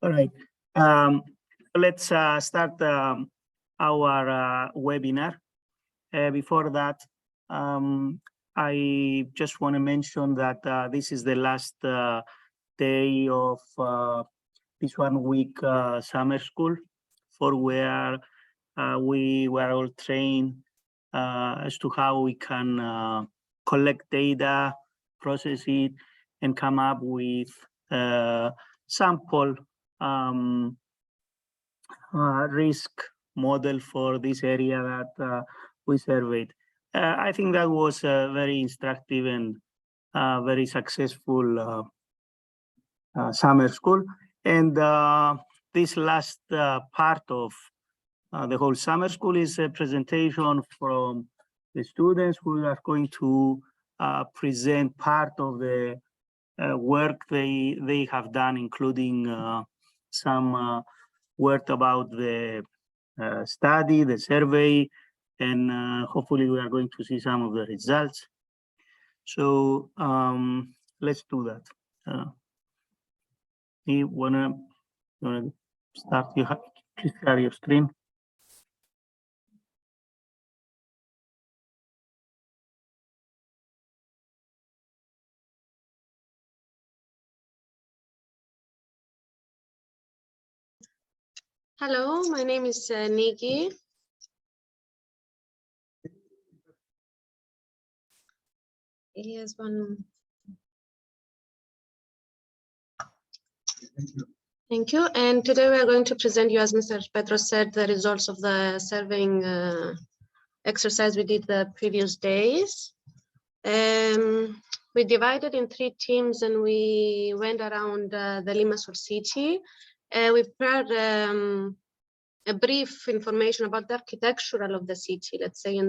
All right. Let's start our webinar. Before that, I just want to mention that this is the last day of this 1 week summer school, for where we were all trained as to how we can collect data, process it, and come up with sample risk model for this area that we surveyed. I think that was very instructive and very successful summer school. And this last part of the whole summer school is a presentation from the students who are going to present part of the work they have done, including some work about the study, the survey, and hopefully we are going to see some of the results. So let's do that. You wanna start? You have to share your screen. Hello, my name is Nikki. Here's one. Thank you. And today we are going to present you, as Mr. Petros said, the results of the surveying exercise we did the previous days. We divided in 3 teams and we went around the Limassol city. We prepared a brief information about the architectural of the city, let's say,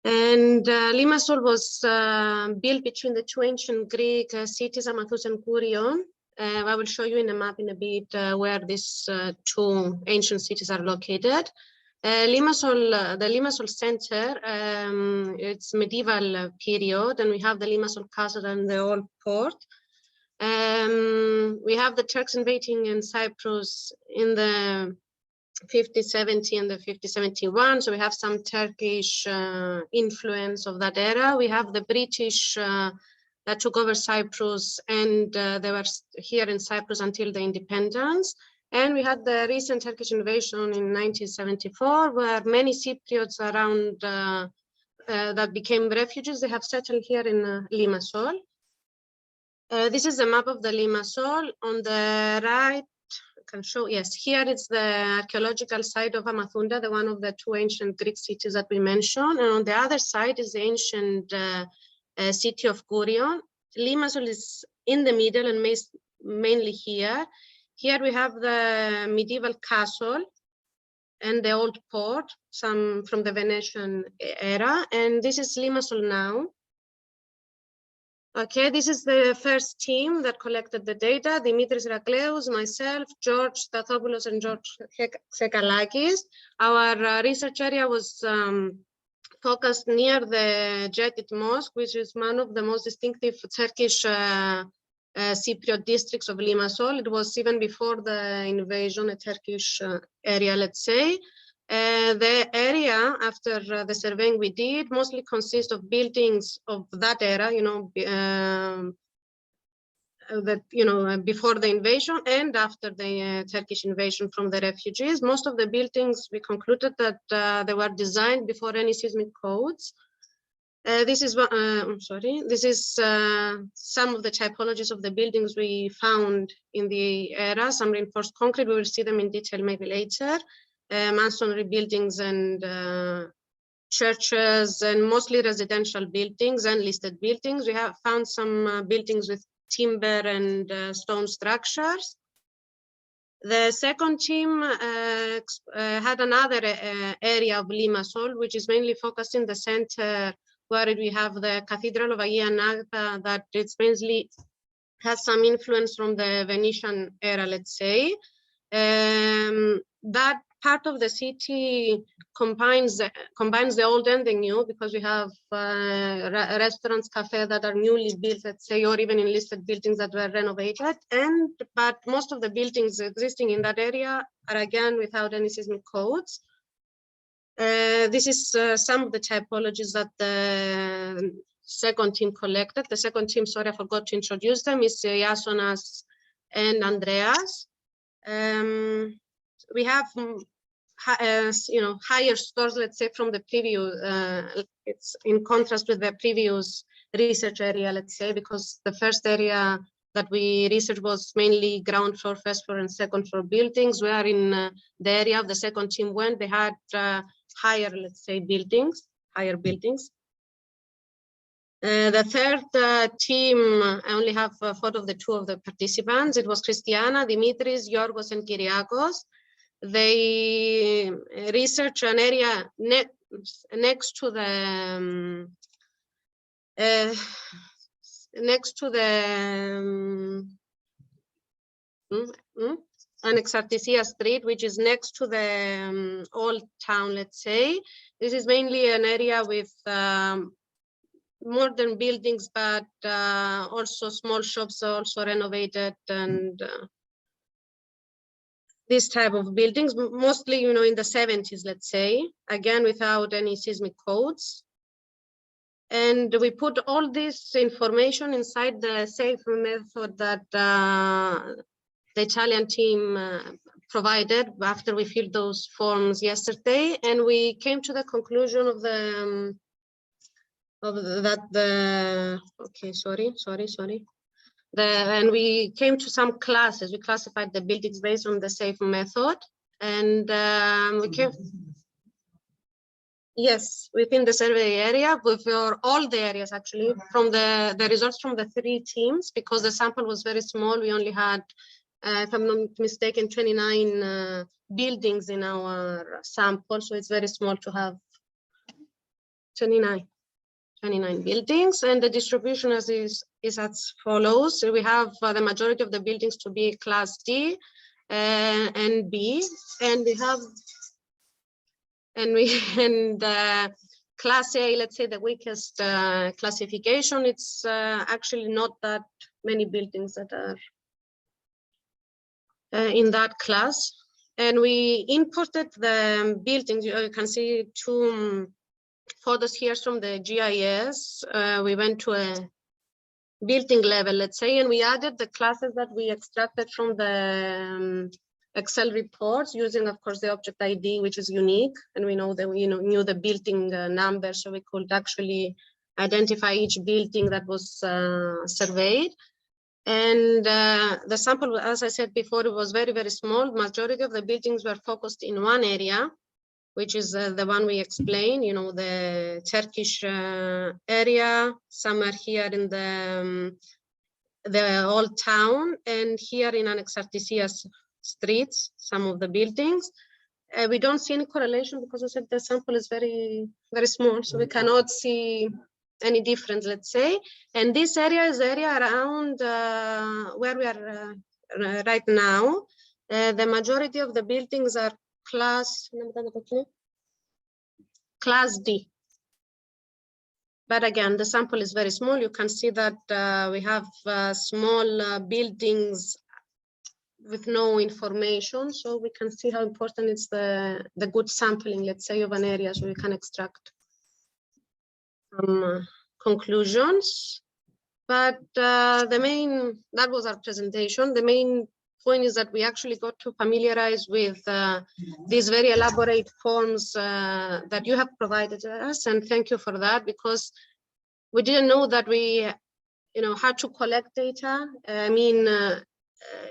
Limassol was built between the 2 ancient Greek cities, Amathus and Kourion. I will show you in a map in a bit where these 2 ancient cities are located. Limassol, the Limassol center, it's medieval period, and we have the Limassol castle and the old port. We have the Turks invading in Cyprus in the 50-70 and the 50-71, so we have some Turkish influence of that era. We have the British that took over Cyprus, and they were here in Cyprus until the independence. And we had the recent Turkish invasion in 1974, where many Cypriots around that became refugees, they have settled here in Limassol. This is a map of the Limassol. On the right, I can show, yes, here it's the archaeological site of Amathunda, the one of the 2 ancient Greek cities that we mentioned. And on the other side is the ancient city of Kourion. Limassol is in the middle and mainly here. Here we have the medieval castle and the old port, some from the Venetian era. And this is Limassol now. Okay, this is the first team that collected the data: Dimitris Irakleous, myself, George Stathopoulos, and George Sekalakis. Our research area was focused near the Jetit Mosque, which is one of the most distinctive Turkish Cypriot districts of Limassol. It was even before the invasion a Turkish area, let's say. The area, after the surveying we did, mostly consists of buildings of that era, before the invasion and after the Turkish invasion from the refugees. Most of the buildings, we concluded that they were designed before any seismic codes. This is some of the typologies of the buildings we found in the era. Some reinforced concrete, we will see them in detail maybe later. Masonry buildings and churches, and mostly residential buildings and listed buildings. We have found some buildings with timber and stone structures. The second team had another area of Limassol, which is mainly focused in the center, where we have the Cathedral of Agia Nagta, that it's mainly has some influence from the Venetian era, let's say. That part of the city combines the old and the new, because we have restaurants, cafes that are newly built, let's say, or even in listed buildings that were renovated. But most of the buildings existing in that area are again without any seismic codes. This is some of the typologies that the second team collected. The second team, sorry, I forgot to introduce them, is Iasonas and Andreas. We have higher scores, let's say, from the previous, it's in contrast with the previous research area, let's say, because the first area that we researched was mainly ground floor, first floor, and second floor buildings. Where in the area of the second team went, they had higher, let's say, higher buildings. The third team, I only have a photo of the two of the participants. It was Christiana, Dimitris, Yorgos, and Kyriakos. They research an area next to the Anexartisia Street, which is next to the old town, let's say. This is mainly an area with modern buildings, but also small shops are also renovated, and this type of buildings, mostly, in the 70s, let's say, again, without any seismic codes. And we put all this information inside the SAFE method that the Italian team provided after we filled those forms yesterday. And we came to the conclusion of and we came to some classes. We classified the buildings based on the SAFE method, and we came, yes, within the survey area, for all the areas actually, from the results from the 3 teams, because the sample was very small. We only had, if I'm not mistaken, 29 buildings in our sample, so it's very small to have 29 buildings, and the distribution is as follows. So we have the majority of the buildings to be class D and B, and we have class A, let's say the weakest classification. It's actually not that many buildings that are in that class. And we imported the buildings. You can see 2 photos here from the GIS. We went to a building level, let's say, and we added the classes that we extracted from the Excel reports using, of course, the object ID, which is unique. And we know that we knew the building number, so we could actually identify each building that was surveyed. And the sample, as I said before, it was very, very small. Majority of the buildings were focused in one area, which is the one we explained, the Turkish area. Some are here in the old town, and here in Anexartisia streets, some of the buildings. We don't see any correlation because I said the sample is very, very small, so we cannot see any difference, let's say. And this area is the area around where we are right now. The majority of the buildings are class D. But again, the sample is very small. You can see that we have small buildings with no information. So we can see how important it's the good sampling, let's say, of an area, so we can extract some conclusions. But that was our presentation. The main point is that we actually got to familiarize with these very elaborate forms that you have provided us, and thank you for that, because we didn't know that we had to collect data. I mean,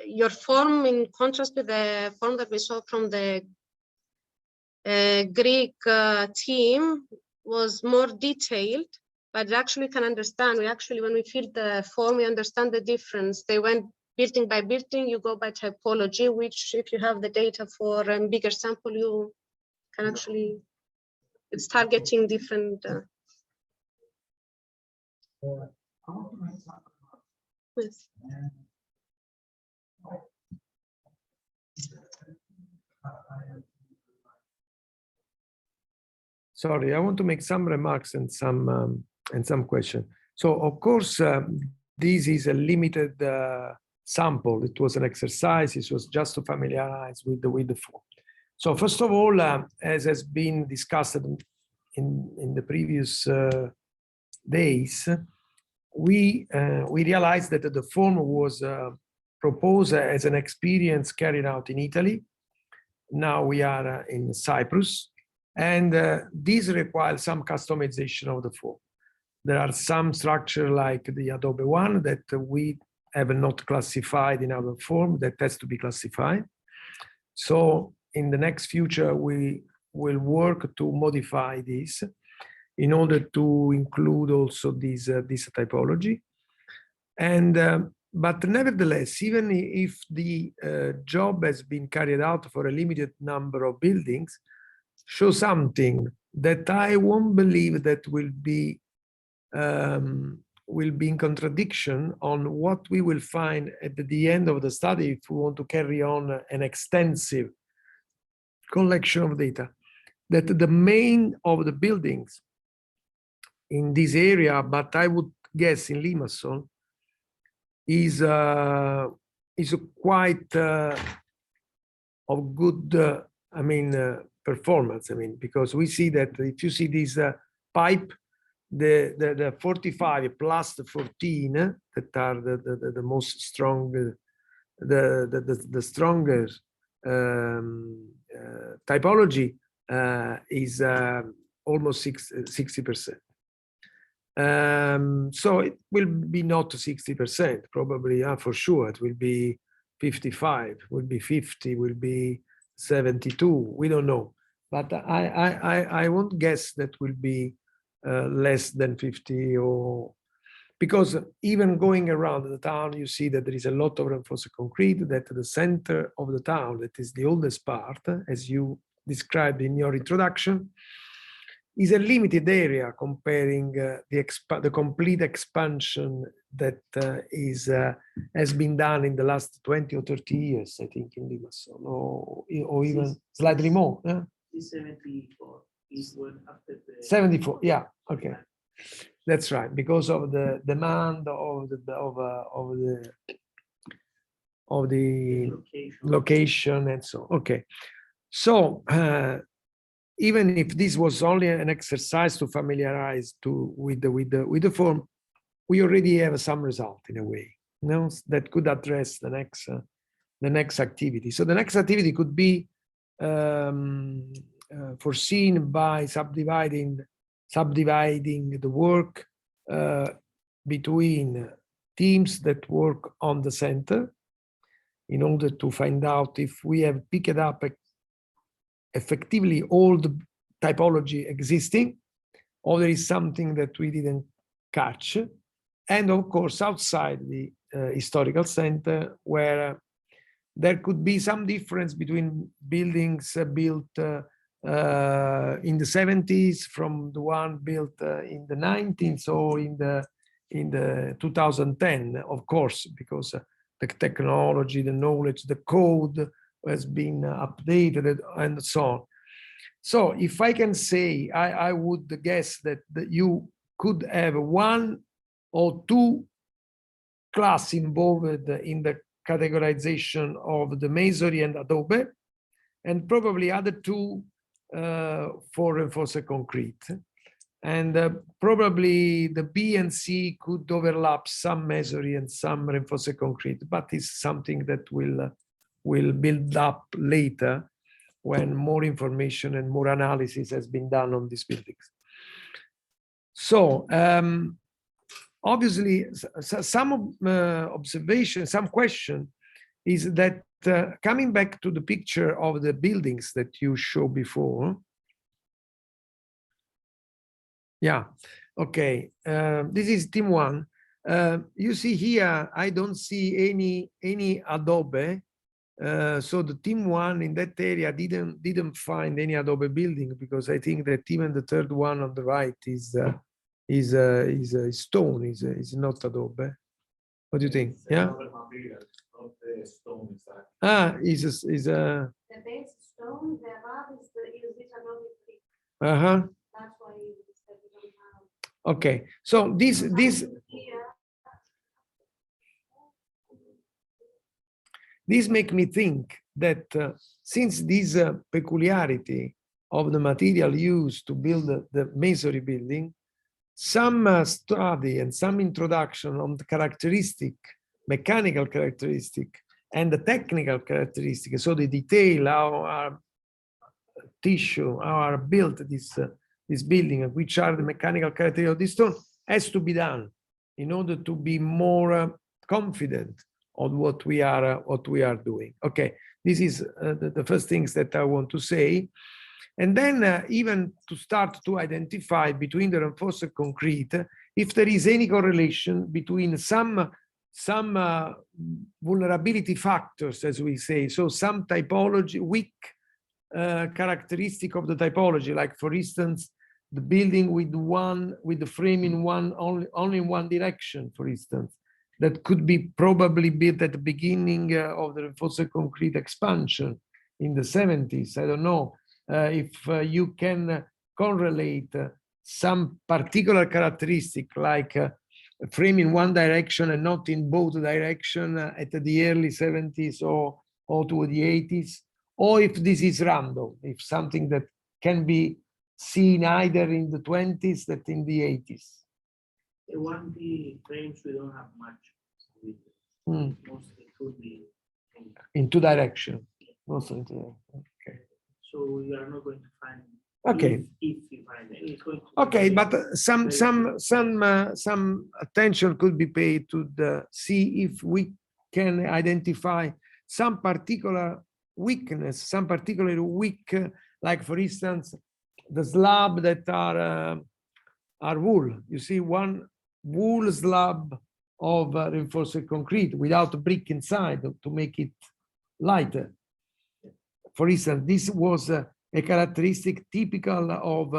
your form, in contrast with the form that we saw from the Greek team, was more detailed, but actually can understand. We actually, when we fill the form, we understand the difference. They went building by building, you go by typology, which if you have the data for a bigger sample, you can actually, it's targeting different. Yes. sorry, I want to make some remarks and some question. So of course, this is a limited sample. It was an exercise. It was just to familiarize with the form. So first of all, as has been discussed in the previous days, we realized that the form was proposed as an experience carried out in Italy. Now we are in Cyprus, and this requires some customization of the form. There are some structure like the Adobe one that we have not classified in our form that has to be classified. So in the next future, we will work to modify this in order to include also this typology. And but nevertheless, even if the job has been carried out for a limited number of buildings, show something that I won't believe that will be in contradiction on what we will find at the end of the study if we want to carry on an extensive collection of data. That the main of the buildings in this area, but I would guess in Limassol, is quite of good, performance. Because we see that if you see this pipe, the 45 plus the 14 that are the most strong, the strongest typology is almost 60%. So it will be not 60%, probably, for sure. It will be 55, will be 50, will be 72. We don't know, but I won't guess that will be less than 50, or because even going around the town, you see that there is a lot of reinforced concrete. That the center of the town, that is the oldest part, as you described in your introduction, is a limited area comparing the complete expansion that has been done in the last 20 or 30 years, I think, in Limassol, or even slightly more. 74 is when after the 74, yeah, okay, that's right, because of the demand of the location and so. Okay, so. Even if this was only an exercise to familiarize with the form, we already have some result in a way, that could address the next activity. So the next activity could be foreseen by subdividing the work between teams that work on the center in order to find out if we have picked up effectively all the typology existing, or there is something that we didn't catch. And of course, outside the historical center, where there could be some difference between buildings built in the 70s from the one built in the 19th or in the 2010, of course, because the technology, the knowledge, the code has been updated and so on. So if I can say, I would guess that you could have one or two class involved in the categorization of the masonry and adobe, and probably other two for reinforced concrete. And probably the B and C could overlap some masonry and some reinforced concrete, but it's something that will build up later when more information and more analysis has been done on these buildings. So obviously, some observation, some question is that coming back to the picture of the buildings that you showed before. Yeah, okay. This is team one. You see here, I don't see any adobe. So the team one in that area didn't find any adobe building, because I think that even the third one on the right is stone, is not adobe. What do you think? Yeah. Is a. The base stone, the above is this adobe brick. Uh-huh. Okay, so this make me think that since this peculiarity of the material used to build the masonry building, some study and some introduction on the characteristic, mechanical characteristic, and the technical characteristic, so the detail, how our tissue, how are built this building, which are the mechanical characteristics of this stone, has to be done in order to be more confident on what we are doing. Okay, this is the first things that I want to say. And then even to start to identify between the reinforced concrete, if there is any correlation between some vulnerability factors, as we say, so some typology, weak characteristic of the typology, like for instance, the building with the frame in only in one direction, for instance, that could be probably built at the beginning of the reinforced concrete expansion in the 70s. I don't know if you can correlate some particular characteristic like a frame in one direction and not in both directions at the early 70s or to the 80s, or if this is random, if something that can be seen either in the 20s that in the 80s. The 1D frames, we don't have much. Mostly could be in two directions. Mostly in two directions. Okay. So we are not going to find. Okay. If we find it, it's going to. Okay, but some attention could be paid to see if we can identify some particular weakness, some particularly weak, like for instance, the slab that are wool. You see one wool slab of reinforced concrete without a brick inside to make it lighter. For instance, this was a characteristic typical of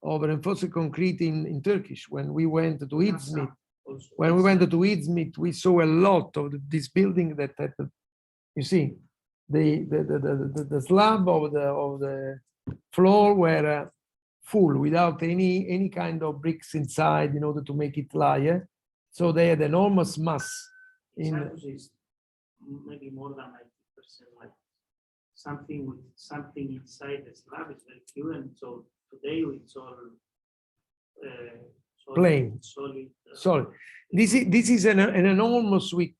reinforced concrete in Turkish. When we went to Izmit, we saw a lot of this building that had, you see, the slab of the floor were full without any kind of bricks inside in order to make it lighter. So they had enormous mass in maybe more than 90%, like something inside the slab is very few, and so today it's all plain, solid. This is an enormous weak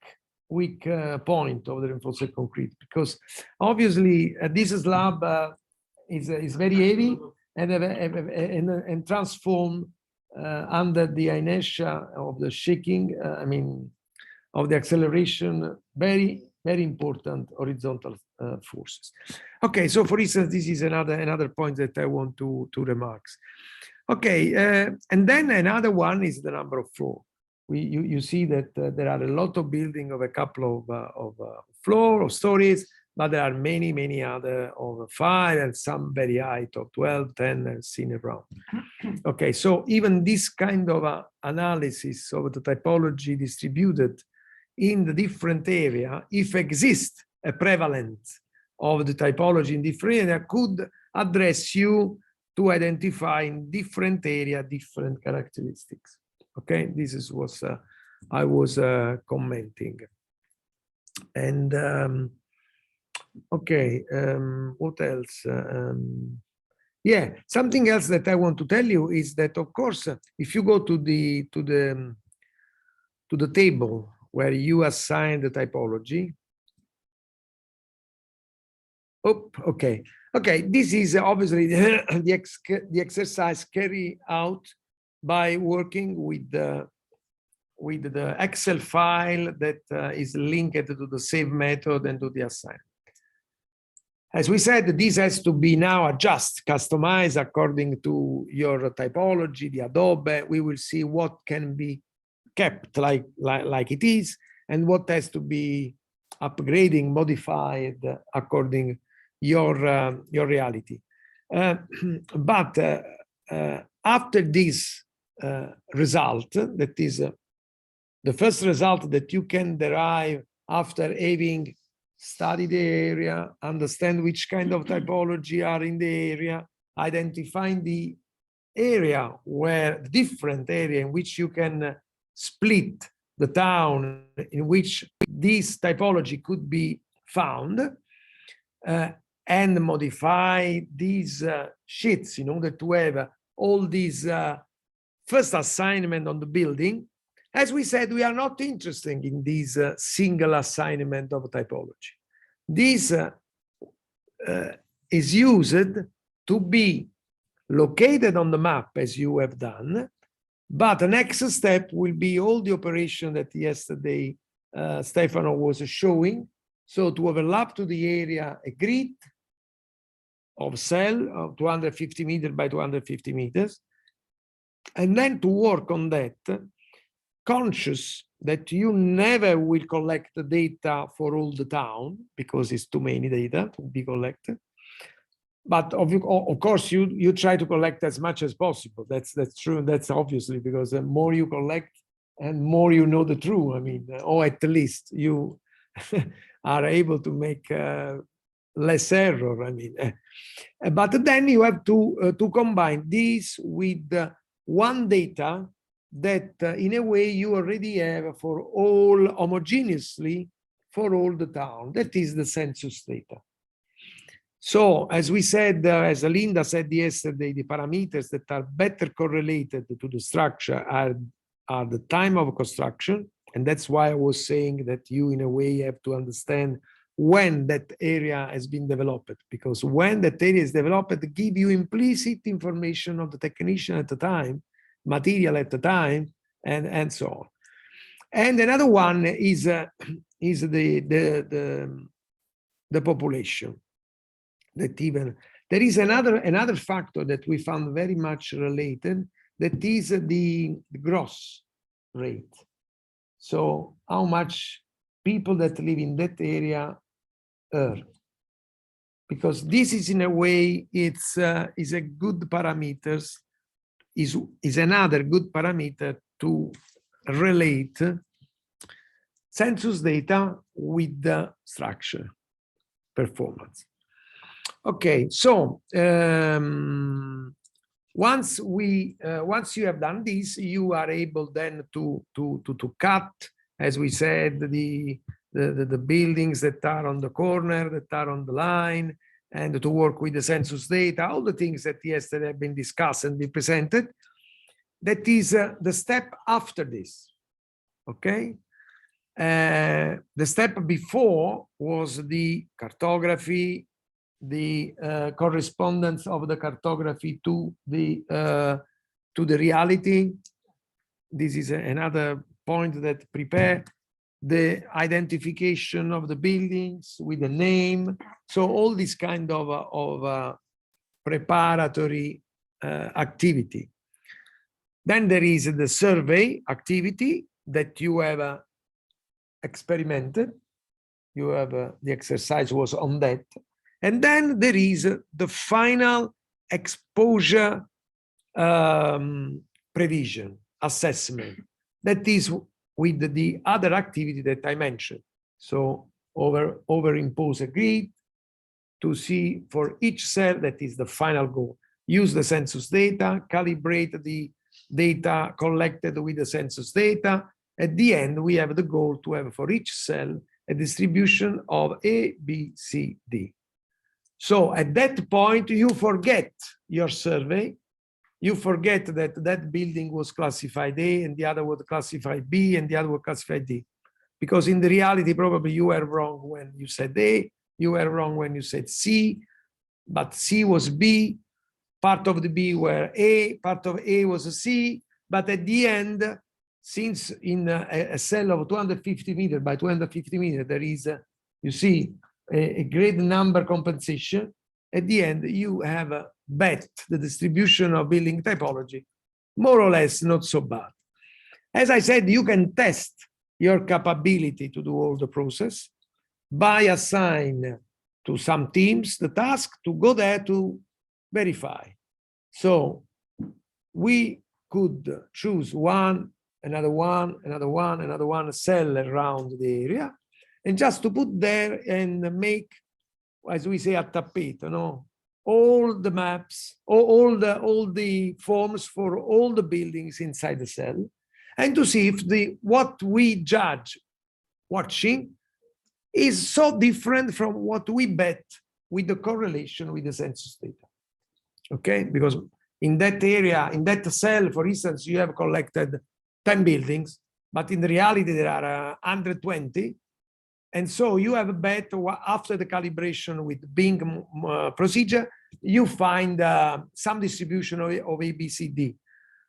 point of the reinforced concrete, because obviously this slab is very heavy and transformed under the inertia of the shaking, I mean, of the acceleration, very important horizontal forces. Okay, so for instance, this is another point that I want to remark. Okay, and then another one is the number of floors. You see that there are a lot of buildings of a couple of floor or stories, but there are many other of 5 and some very high, top 12, 10, and seen around. Okay, so even this kind of analysis of the typology distributed in the different area, if exists a prevalence of the typology in different area, could address you to identify in different area different characteristics. Okay, this is what I was commenting. And okay, what else? Yeah, something else that I want to tell you is that, of course, if you go to the table where you assign the typology. Oh, okay. This is obviously the exercise carried out by working with the Excel file that is linked to the save method and to the assign. As we said, this has to be now adjusted, customized according to your typology, the Adobe. We will see what can be kept like it is and what has to be upgrading, modified according your reality. But after this result, that is the first result that you can derive after having studied the area, understand which kind of typology are in the area, identifying the area where different area in which you can split the town in which this typology could be found, and modify these sheets in order to have all these first assignment on the building. As we said, we are not interested in this single assignment of typology. This is used to be located on the map as you have done, but the next step will be all the operation that yesterday Stefano was showing. So to overlap to the area a grid of cell of 250 meters by 250 meters, and then to work on that, conscious that you never will collect the data for all the town because it's too many data to be collected. But of course, you try to collect as much as possible. That's true. That's obviously because the more you collect and more you know the truth. I mean, or at least you are able to make less error. I mean, but then you have to combine this with one data that in a way you already have for all homogeneously for all the town. That is the census data. So as we said, as Linda said yesterday, the parameters that are better correlated to the structure are the time of construction. And that's why I was saying that you in a way have to understand when that area has been developed, because when that area is developed, give you implicit information of the technician at the time, material at the time, and so on. And another one is the population. That even there is another factor that we found very much related, that is the gross rate. So how much people that live in that area earn, because this is in a way is a good parameters, is another good parameter to relate census data with the structure performance. Okay, so once you have done this, you are able then to cut, as we said, the buildings that are on the corner, that are on the line, and to work with the census data, all the things that yesterday have been discussed and been presented. That is the step after this, okay? The step before was the cartography, the correspondence of the cartography to the reality. This is another point that prepare the identification of the buildings with the name. So all this kind of preparatory activity. Then there is the survey activity that you have experimented. You have the exercise was on that. And then there is the final exposure prevision assessment. That is with the other activity that I mentioned. So overimpose a grid to see for each cell, that is the final goal. Use the census data, calibrate the data collected with the census data. At the end, we have the goal to have for each cell a distribution of A, B, C, D. So at that point, you forget your survey. You forget that that building was classified A and the other was classified B and the other was classified D. Because in the reality, probably you were wrong when you said A, you were wrong when you said C, but C was B, part of the B were A, part of A was a C, but at the end, since in a cell of 250 meters by 250 meters, there is, you see, a great number compensation. At the end, you have bet the distribution of building typology, more or less not so bad. As I said, you can test your capability to do all the process by assign to some teams the task to go there to verify. So we could choose one, another one, another one, another one, cell around the area, and just to put there and make, as we say, a tappeto, no? all the maps, all the forms for all the buildings inside the cell, and to see if what we judge watching is so different from what we bet with the correlation with the census data. Okay, because in that area, in that cell, for instance, you have collected 10 buildings, but in reality there are 120. And so you have a bet after the calibration with Bing procedure, you find some distribution of ABCD.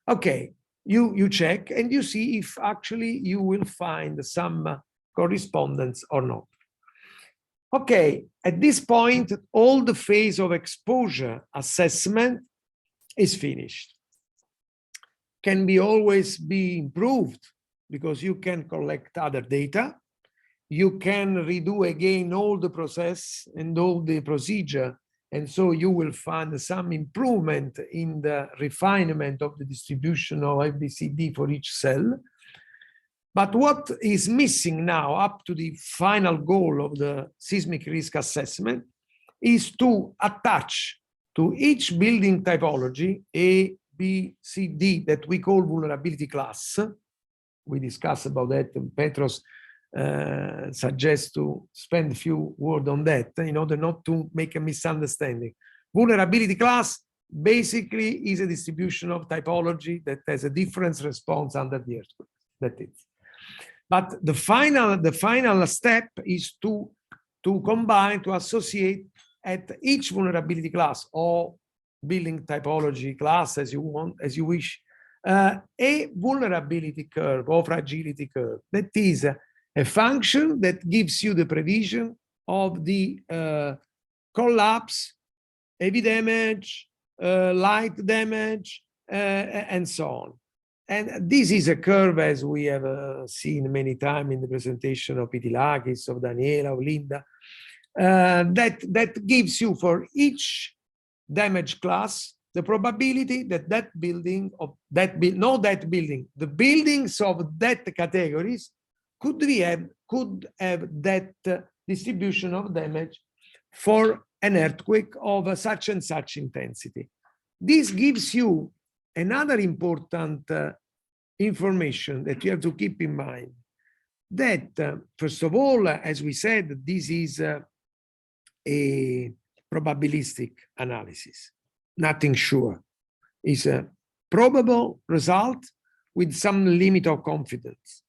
Okay, you check and you see if actually you will find some correspondence or not. Okay, at this point, all the phase of exposure assessment is finished. Can be always be improved because you can collect other data. You can redo again all the process and all the procedure. And so you will find some improvement in the refinement of the distribution of ABCD for each cell. But what is missing now up to the final goal of the seismic risk assessment is to attach to each building typology A, B, C, D that we call vulnerability class. We discussed about that, and Petros suggests to spend a few words on that in order not to make a misunderstanding. Vulnerability class basically is a distribution of typology that has a different response under the earthquake. That's it. But the final step is to combine, to associate at each vulnerability class or building typology class, as you want, as you wish, a vulnerability curve or fragility curve. That is a function that gives you the prevision of the collapse, heavy damage, light damage, and so on. And this is a curve, as we have seen many times in the presentation of Pitilakis, of Daniela, of Linda, that gives you for each damage class the probability that the buildings of that categories could have that distribution of damage for an earthquake of such and such intensity. This gives you another important information that you have to keep in mind, that first of all, as we said, this is a probabilistic analysis, nothing sure. It's a probable result with some limit of confidence.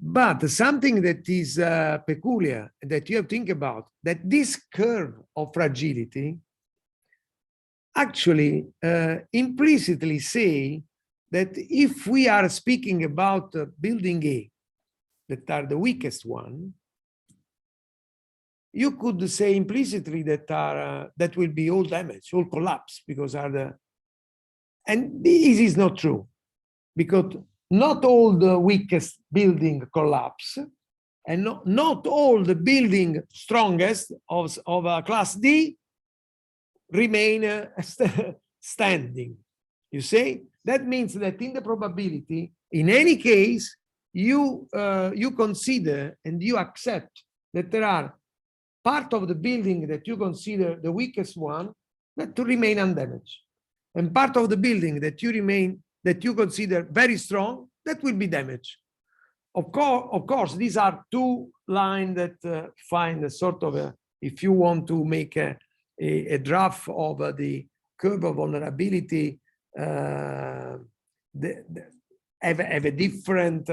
But something that is peculiar that you have to think about, that this curve of fragility actually implicitly say that if we are speaking about building A, that are the weakest one, you could say implicitly that will be all damage, all collapse, because and this is not true, because not all the weakest building collapse, and not all the building strongest of class D remain standing. You see, that means that in the probability, in any case, you consider and you accept that there are part of the building that you consider the weakest one that to remain undamaged, and part of the building that you consider very strong that will be damaged. Of course, these are two lines that find a sort of if you want to make a draft of the curve of vulnerability, have a different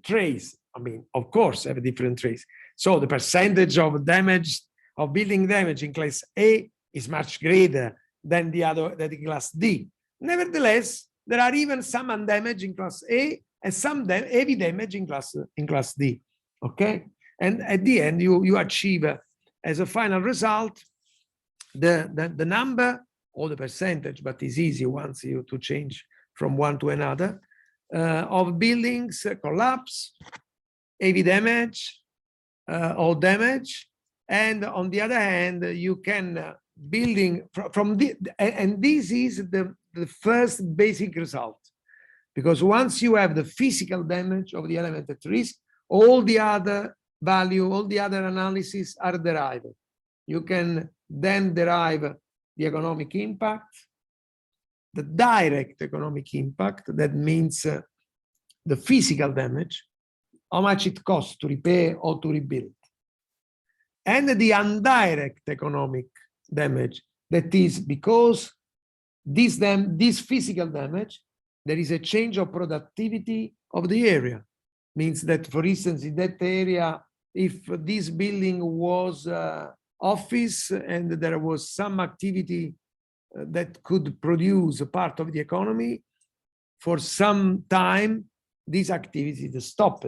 trace. I mean, of course, have a different trace. So the percentage of damage, of building damage in class A is much greater than in class D. Nevertheless, there are even some undamaged in class A and some heavy damage in class D. Okay, and at the end you achieve as a final result the number or the percentage, but it's easy once you to change from one to another, of buildings collapse, heavy damage, or damage, and on the other hand, you can building from the, and this is the first basic result, because once you have the physical damage of the element at risk, all the other value, all the other analyses are derived. You can then derive the economic impact, the direct economic impact, that means the physical damage, how much it costs to repair or to rebuild, and the indirect economic damage, that is because this physical damage, there is a change of productivity of the area. Means that, for instance, in that area, if this building was office and there was some activity that could produce a part of the economy, for some time, this activity is stopped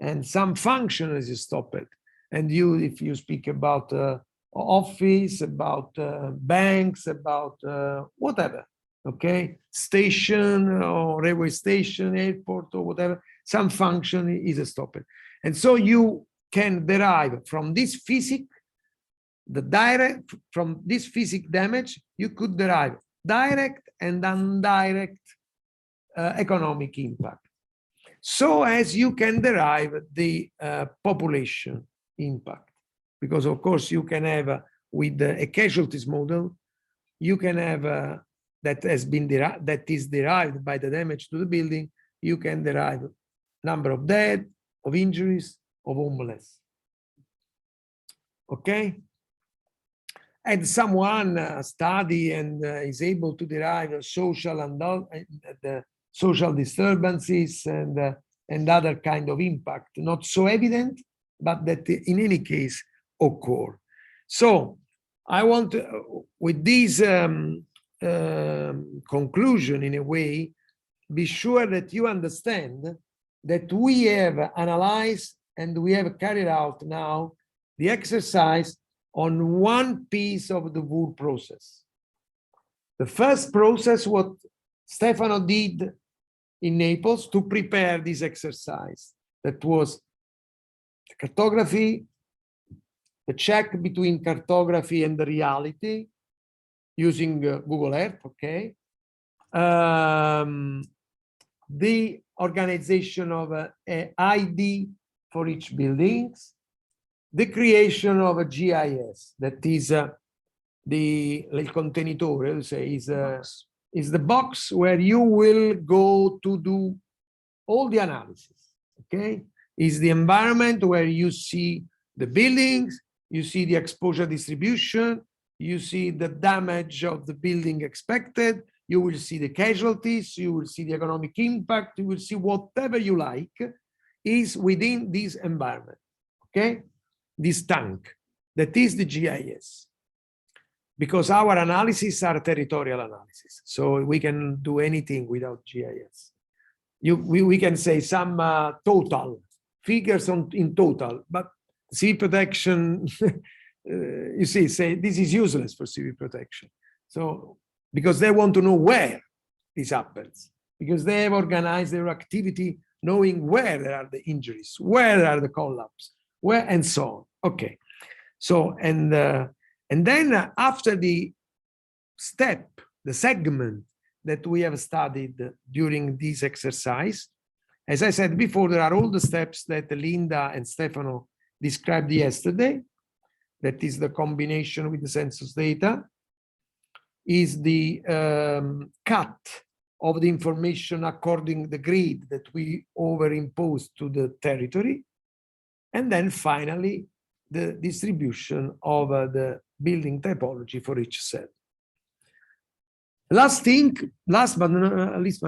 and some function is stopped. And if you speak about office, about banks, about whatever, okay, station or railway station, airport or whatever, some function is stopped. And so you can derive from this physic, from this physic damage, you could derive direct and indirect economic impact. So as you can derive the population impact, because of course you can have with a casualties model, you can have that is derived by the damage to the building, you can derive number of dead, of injuries, of homeless. Okay? And someone study and is able to derive social and the social disturbances and other kind of impact, not so evident, but that in any case occur. So I want to, with this conclusion in a way, be sure that you understand that we have analyzed and we have carried out now the exercise on one piece of the WUR process. The first process, what Stefano did in Naples to prepare this exercise, that was the cartography, the check between cartography and the reality using Google Earth, okay? The organization of an ID for each buildings, the creation of a GIS, that is il contenitore, say, is the box where you will go to do all the analysis, okay? Is the environment where you see the buildings, you see the exposure distribution, you see the damage of the building expected, you will see the casualties, you will see the economic impact, you will see whatever you like is within this environment, okay? This tank, that is the GIS. Because our analysis are territorial analysis, so we can do anything without GIS. We can say some total figures in total, but civil protection, you see, say this is useless for civil protection. So, because they want to know where this happens, because they have organized their activity knowing where there are the injuries, where there are the collapse, where, and so on. Okay, so, and then after the step, the segment that we have studied during this exercise, as I said before, there are all the steps that Linda and Stefano described yesterday. That is the combination with the census data, is the cut of the information according to the grid that we overimpose to the territory, and then finally the distribution of the building typology for each cell. Last thing, last but not least,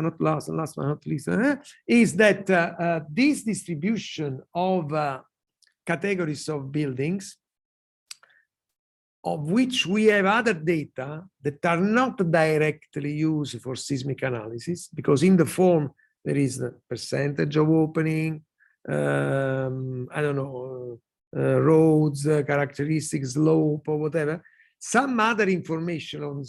is that this distribution of categories of buildings, of which we have other data that are not directly used for seismic analysis, because in the form there is the percentage of opening, I don't know, roads, characteristics, slope, or whatever. Some other information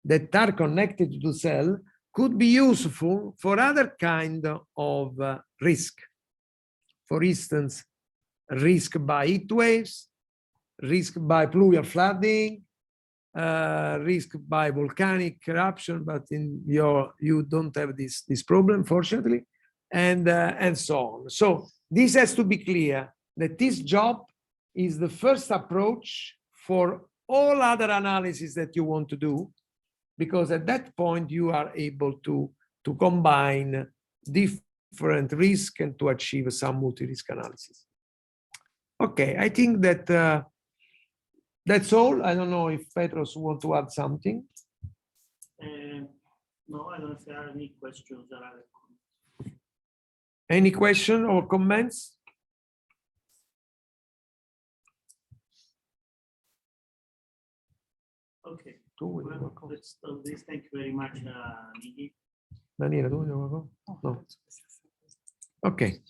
that are connected to the cell could be useful for other kind of risk. For instance, risk by heat waves, risk by pluvial flooding, risk by volcanic eruption, but you don't have this problem, fortunately, and so on. So this has to be clear that this job is the first approach for all other analysis that you want to do, because at that point you are able to combine different risk and to achieve some multi-risk analysis. Okay, I think that that's all. I don't know if Petros want to add something. No, I don't know if there are any questions or other comments. Any question or comments? Okay, Tu vuoi dire well, qualcosa? let's stop this. Thank you very much, Niki. Daniele, tu vuoi dire qualcosa? No. Ok.